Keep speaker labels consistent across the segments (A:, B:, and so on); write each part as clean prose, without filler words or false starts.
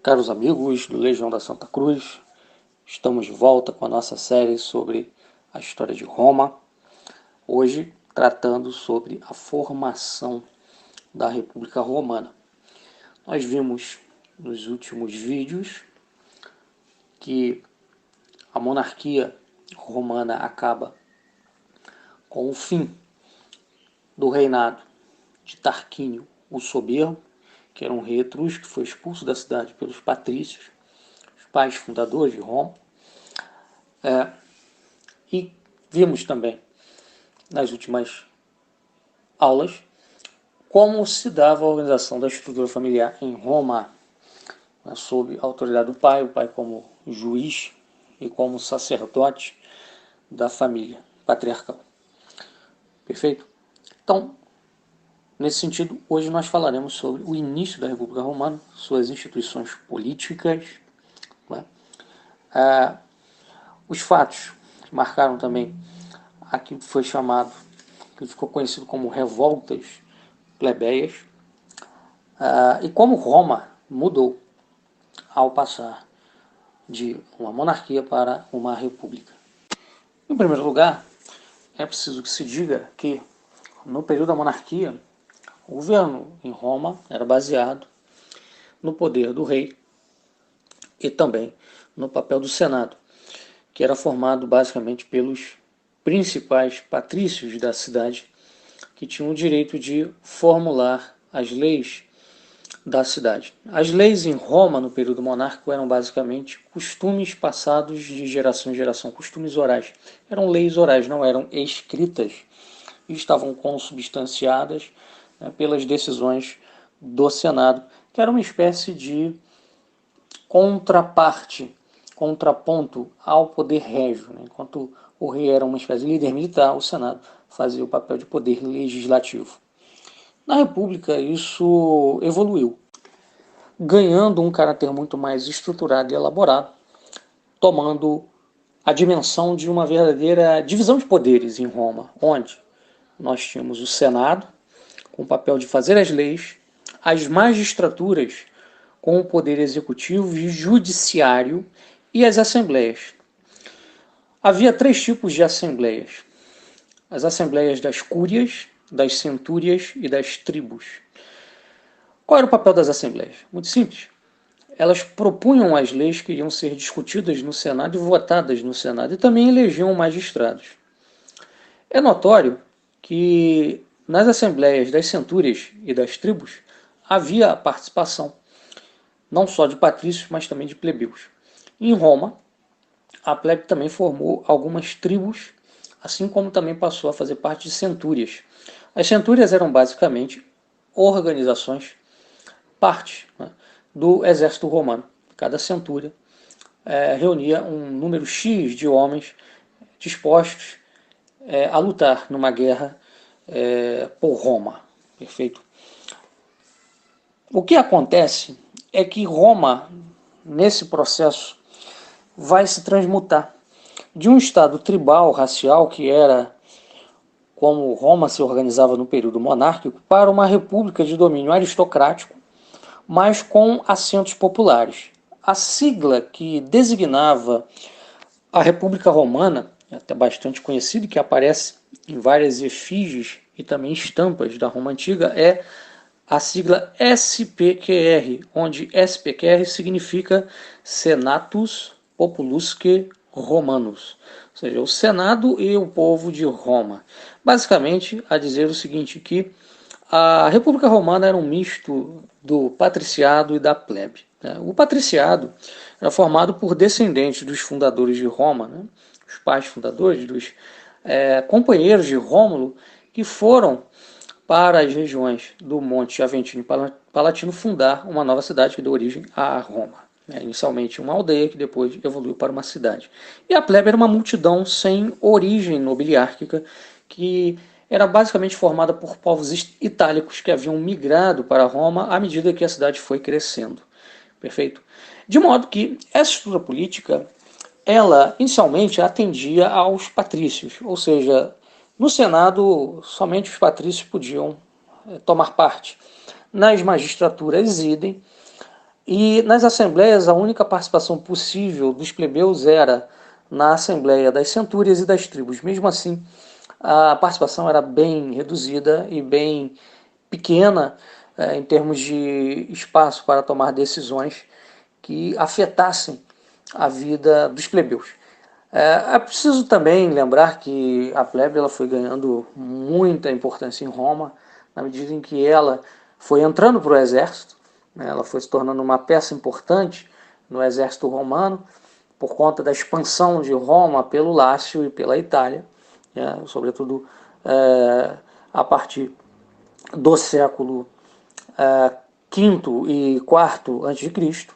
A: Caros amigos do Legião da Santa Cruz, estamos de volta com a nossa série sobre a história de Roma, hoje tratando sobre a formação da República Romana. Nós vimos nos últimos vídeos que a monarquia romana acaba com o fim do reinado de Tarquínio o Soberbo, que era um rei etrusco que foi expulso da cidade pelos patrícios, os pais fundadores de Roma. E vimos também, nas últimas aulas, como se dava a organização da estrutura familiar em Roma, sob a autoridade do pai, o pai como juiz e como sacerdote da família patriarcal. Perfeito? Então, nesse sentido, hoje nós falaremos sobre o início da República Romana, suas instituições políticas, né? Os fatos que marcaram também aquilo que foi chamado, que ficou conhecido como revoltas plebeias, e como Roma mudou ao passar de uma monarquia para uma república. Em primeiro lugar, é preciso que se diga que no período da monarquia, o governo em Roma era baseado no poder do rei e também no papel do Senado, que era formado basicamente pelos principais patrícios da cidade, que tinham o direito de formular as leis da cidade. As leis em Roma, no período monárquico, eram basicamente costumes passados de geração em geração, costumes orais. Eram leis orais, não eram escritas, e estavam consubstanciadas, né, pelas decisões do Senado, que era uma espécie de contraponto ao poder régio, né? Enquanto o rei era uma espécie de líder militar, o Senado fazia o papel de poder legislativo. Na República, isso evoluiu, ganhando um caráter muito mais estruturado e elaborado, tomando a dimensão de uma verdadeira divisão de poderes em Roma, onde nós tínhamos o Senado, com o papel de fazer as leis, as magistraturas, com o poder executivo e judiciário, e as assembleias. Havia 3 tipos de assembleias: as assembleias das cúrias, das centúrias e das tribos. Qual era o papel das assembleias? Muito simples. Elas propunham as leis que iriam ser discutidas no Senado e votadas no Senado, e também elegiam magistrados. É notório que nas assembleias das centúrias e das tribos havia a participação não só de patrícios, mas também de plebeus. Em Roma, a plebe também formou algumas tribos, assim como também passou a fazer parte de centúrias. As centúrias eram basicamente organizações, partes, né, do exército romano. Cada centúria reunia um número X de homens dispostos a lutar numa guerra por Roma. Perfeito? O que acontece é que Roma, nesse processo, vai se transmutar de um estado tribal, racial, que era como Roma se organizava no período monárquico, para uma república de domínio aristocrático, mas com assentos populares. A sigla que designava a República Romana, até bastante conhecida, que aparece em várias efígies e também estampas da Roma Antiga, é a sigla SPQR, onde SPQR significa Senatus Populusque Romanus, ou seja, o Senado e o povo de Roma. Basicamente, a dizer o seguinte, que a República Romana era um misto do patriciado e da plebe. O patriciado era formado por descendentes dos fundadores de Roma, né? Os pais fundadores, dos companheiros de Rômulo, que foram para as regiões do Monte Aventino e Palatino fundar uma nova cidade que deu origem a Roma. Inicialmente uma aldeia que depois evoluiu para uma cidade. E a plebe era uma multidão sem origem nobiliárquica, que era basicamente formada por povos itálicos que haviam migrado para Roma à medida que a cidade foi crescendo. Perfeito? De modo que essa estrutura política, ela inicialmente atendia aos patrícios, ou seja, no Senado somente os patrícios podiam tomar parte. Nas magistraturas idem, E nas assembleias, a única participação possível dos plebeus era na assembleia das centúrias e das tribos. Mesmo assim, a participação era bem reduzida e bem pequena em termos de espaço para tomar decisões que afetassem a vida dos plebeus. É preciso também lembrar que a plebe ela foi ganhando muita importância em Roma, na medida em que ela foi entrando para o exército, né, ela foi se tornando uma peça importante no exército romano, por conta da expansão de Roma pelo Lácio e pela Itália, né, sobretudo a partir do século V e IV a.C.,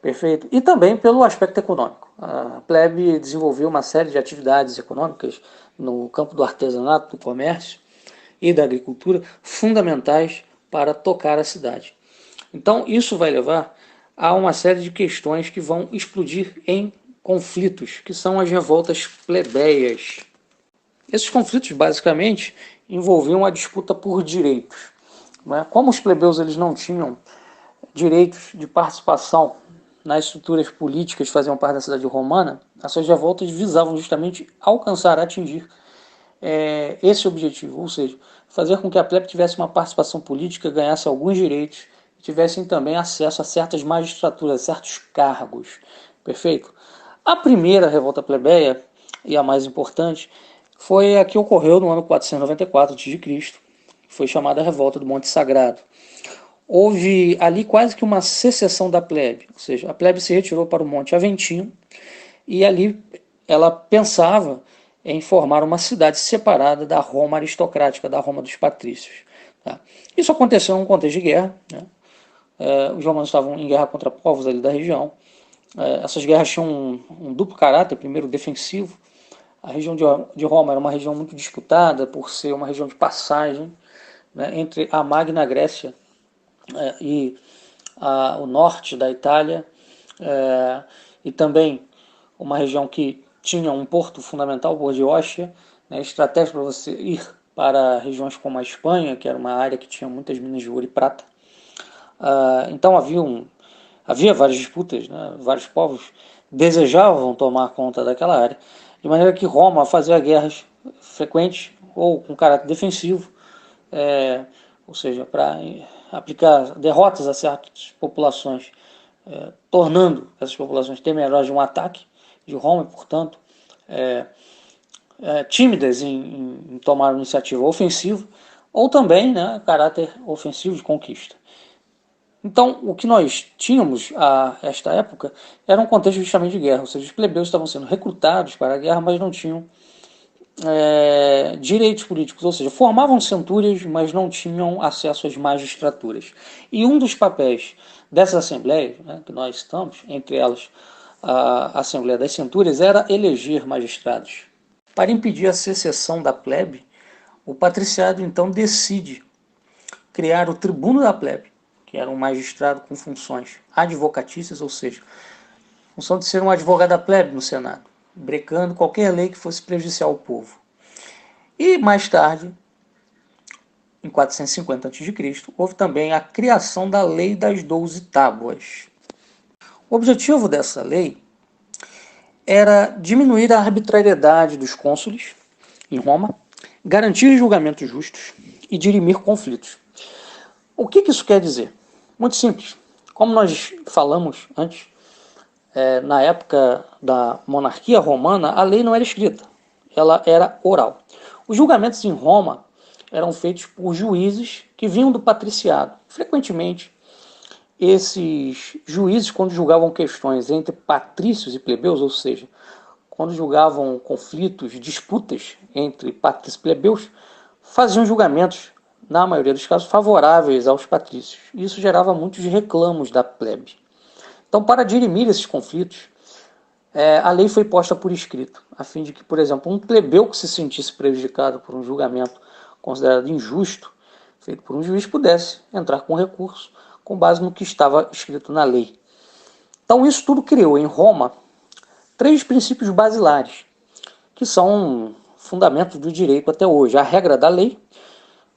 A: perfeito? E também pelo aspecto econômico. A plebe desenvolveu uma série de atividades econômicas no campo do artesanato, do comércio e da agricultura, fundamentais para tocar a cidade. Então, isso vai levar a uma série de questões que vão explodir em conflitos, que são as revoltas plebeias. Esses conflitos, basicamente, envolviam a disputa por direitos. Como os plebeus eles não tinham direitos de participação nas estruturas políticas que faziam parte da cidade romana, as suas revoltas visavam justamente alcançar, atingir esse objetivo, ou seja, fazer com que a plebe tivesse uma participação política, ganhasse alguns direitos e tivessem também acesso a certas magistraturas, a certos cargos. Perfeito? A primeira revolta plebeia, e a mais importante, foi a que ocorreu no ano 494 a.C., foi chamada Revolta do Monte Sagrado. Houve ali quase que uma secessão da plebe, ou seja, a plebe se retirou para o Monte Aventino e ali ela pensava em formar uma cidade separada da Roma aristocrática, da Roma dos patrícios. Tá? Isso aconteceu num contexto de guerra, né? Os romanos estavam em guerra contra povos ali da região. Essas guerras tinham um duplo caráter, primeiro defensivo. A região de Roma era uma região muito disputada por ser uma região de passagem, né, entre a Magna Grécia e o norte da Itália, e também uma região que tinha um porto fundamental, o Porto de Ostia, né, estratégico para você ir para regiões como a Espanha, que era uma área que tinha muitas minas de ouro e prata. Então havia várias disputas, né, vários povos desejavam tomar conta daquela área, de maneira que Roma fazia guerras frequentes ou com caráter defensivo, ou seja, para aplicar derrotas a certas populações, tornando essas populações temerosas de um ataque de Roma e, portanto, tímidas em tomar uma iniciativa ofensiva, ou também, né, caráter ofensivo de conquista. Então, o que nós tínhamos a esta época era um contexto justamente de guerra, ou seja, os plebeus estavam sendo recrutados para a guerra, mas não tinham direitos políticos, ou seja, formavam centúrias, mas não tinham acesso às magistraturas. E um dos papéis dessas assembleias, né, que nós estamos, entre elas a Assembleia das Centúrias, era eleger magistrados. Para impedir a secessão da plebe, o patriciado então decide criar o tribuno da plebe, que era um magistrado com funções advocatícias, ou seja, função de ser um advogado da plebe no Senado, brecando qualquer lei que fosse prejudicial ao povo. E mais tarde, em 450 a.C., houve também a criação da Lei das 12 Tábuas. O objetivo dessa lei era diminuir a arbitrariedade dos cônsules em Roma, garantir julgamentos justos e dirimir conflitos. O que isso quer dizer? Muito simples. Como nós falamos antes, na época da monarquia romana, a lei não era escrita, ela era oral. Os julgamentos em Roma eram feitos por juízes que vinham do patriciado. Frequentemente, esses juízes, quando julgavam questões entre patrícios e plebeus, ou seja, quando julgavam conflitos, disputas entre patrícios e plebeus, faziam julgamentos, na maioria dos casos, favoráveis aos patrícios. Isso gerava muitos reclamos da plebe. Então, para dirimir esses conflitos, a lei foi posta por escrito, a fim de que, por exemplo, um plebeu que se sentisse prejudicado por um julgamento considerado injusto, feito por um juiz, pudesse entrar com recurso com base no que estava escrito na lei. Então, isso tudo criou em Roma 3 princípios basilares, que são fundamentos do direito até hoje: a regra da lei,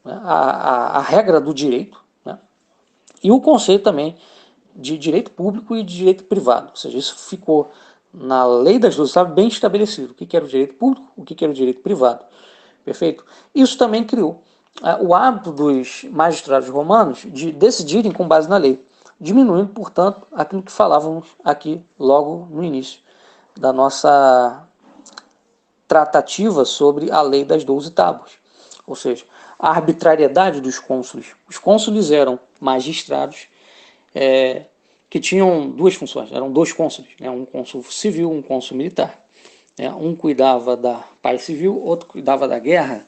A: né, a regra do direito, né, e o conceito também de direito público e de direito privado, ou seja, isso ficou na lei das 12 tribos bem estabelecido, o que era o direito público, o que era o direito privado, perfeito? Isso também criou o hábito dos magistrados romanos de decidirem com base na lei, diminuindo, portanto, aquilo que falávamos aqui logo no início da nossa tratativa sobre a lei das 12 tábuas, ou seja, a arbitrariedade dos cônsules. Os cônsules eram magistrados que tinham duas funções, eram dois cônsules, né? Um cônsul civil, um cônsul militar. Né? Um cuidava da paz civil, outro cuidava da guerra,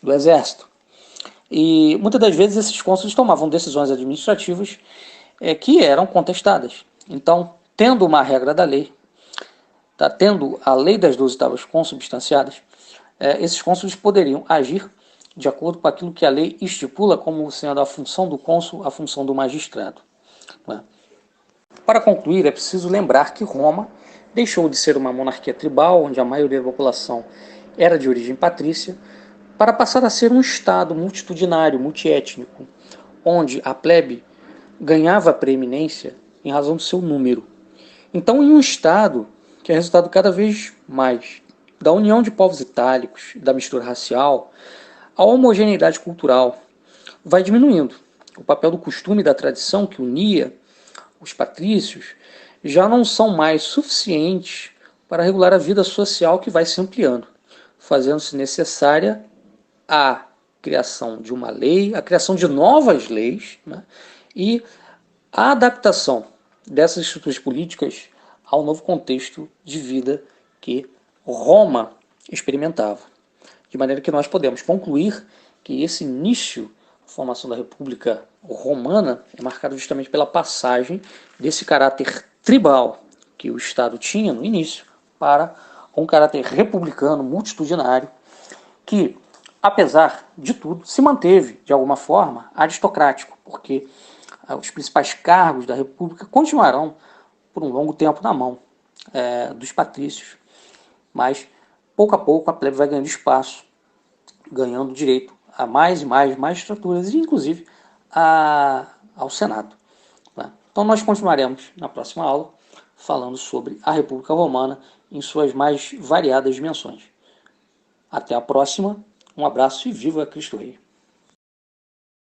A: do exército. E muitas das vezes esses cônsules tomavam decisões administrativas que eram contestadas. Então, tendo uma regra da lei, tendo a lei das 12 tábuas consubstanciadas, esses cônsules poderiam agir de acordo com aquilo que a lei estipula como sendo a função do cônsul, a função do magistrado. Né? Para concluir, é preciso lembrar que Roma deixou de ser uma monarquia tribal, onde a maioria da população era de origem patrícia, para passar a ser um Estado multitudinário, multiétnico, onde a plebe ganhava preeminência em razão do seu número. Então, em um Estado que é resultado cada vez mais da união de povos itálicos, da mistura racial, a homogeneidade cultural vai diminuindo. O papel do costume e da tradição que unia os patrícios já não são mais suficientes para regular a vida social que vai se ampliando, fazendo-se necessária a criação de uma lei, a criação de novas leis, né, e a adaptação dessas estruturas políticas ao novo contexto de vida que Roma experimentava. De maneira que nós podemos concluir que esse início da formação da República Romana é marcado justamente pela passagem desse caráter tribal que o Estado tinha no início para um caráter republicano, multitudinário, que, apesar de tudo, se manteve, de alguma forma, aristocrático, porque os principais cargos da República continuarão por um longo tempo na mão dos patrícios, mas pouco a pouco a plebe vai ganhando espaço, ganhando direito a mais e mais magistraturas e inclusive ao Senado. Né? Então nós continuaremos na próxima aula falando sobre a República Romana em suas mais variadas dimensões. Até a próxima, um abraço e viva Cristo Rei!